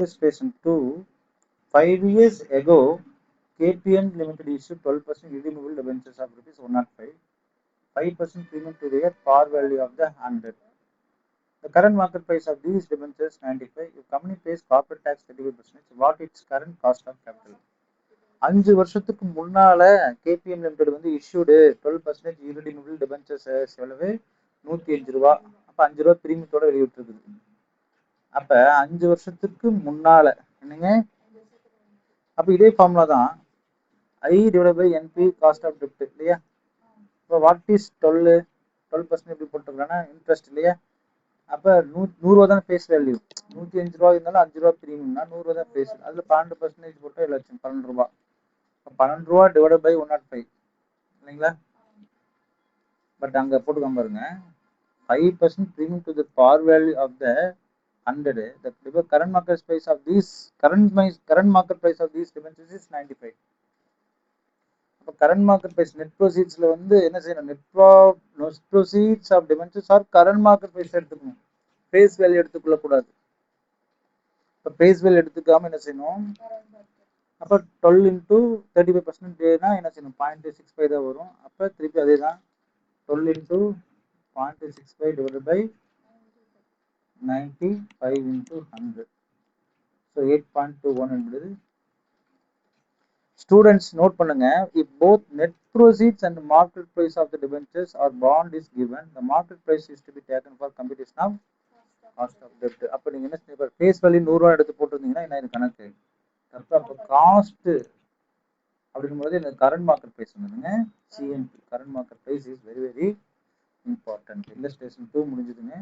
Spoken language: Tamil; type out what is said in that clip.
illustration 2, 5 years ago, KPN Limited issued 12% irredeemable debentures of rupees 105, 5% premium to their par value of the 100. The current market price of these debentures 95. If company pays corporate tax 35%, what its current cost of capital? 5 வருஷத்துக்கு முன்னால கேபிஎம் லிமிடெட் வந்து இஷ்யூடு 12% irredeemable debentures எவ்வளவு 105 ரூபா. அப்ப 5 ரூபா பிரீமியத்தோட வெளியிட்டிருக்குது. அப்ப 5 வருஷத்துக்கு முன்னால என்னங்க, அப்ப இதே ஃபார்முலா தான் I divided by NP cost of டெப்ட் இல்லையா? இப்போ வாட் இஸ் 12% எப்படி போட்டுருக்காங்கன்னா இன்ட்ரெஸ்ட் இல்லையா? அப்ப 100 ரூபா தான் ஃபேஸ் வேல்யூ. 105 ரூபா இருந்தாலும் 5 ரூபா பிரீமியம்னா 100 ரூபா தான் ஃபேஸ். அதுல 12% போட்டா 12 ரூபா. 12 ரூபா டிவைட் பை 105 இல்லைங்களா? பட் அங்க போட்டுக்காம பாருங்க 5% premium to the par value of the 100. The current market price of these debentures is 95. அப்ப current market price net proceedsல வந்து என்ன செய்யணும்? net proceeds of debentures or current market price எடுத்துக்கணும். face value எடுத்துக்கொள்ள கூடாது. இப்ப face value எடுத்துக்காம என்ன செய்யணும்? அப்ப 12 into 35% என்ன செய்யணும்? 0.65 தான் வரும். அப்ப திருப்பி அதே தான் 12 into 0.65 divided by 95 into 100. So 8.21 என்பது. Students note பண்ணுங்க, if both net proceeds and market price of the debentures or bond is given, the market price is to be taken for computation of cost of debt. அப்ப நீங்க என்ன செய்ய face value 100 ரூபாய் எடுத்து போட்டுருந்தீங்கன்னா என்ன இது கணக்கு? அப்ப காஸ்ட் அப்படிங்கும்போது இந்த கரண்ட் மார்க்கெட் பிரைஸ் வந்துடுங்க CNP. Current market price is very very important. Illustration 2 முடிஞ்சதுங்க.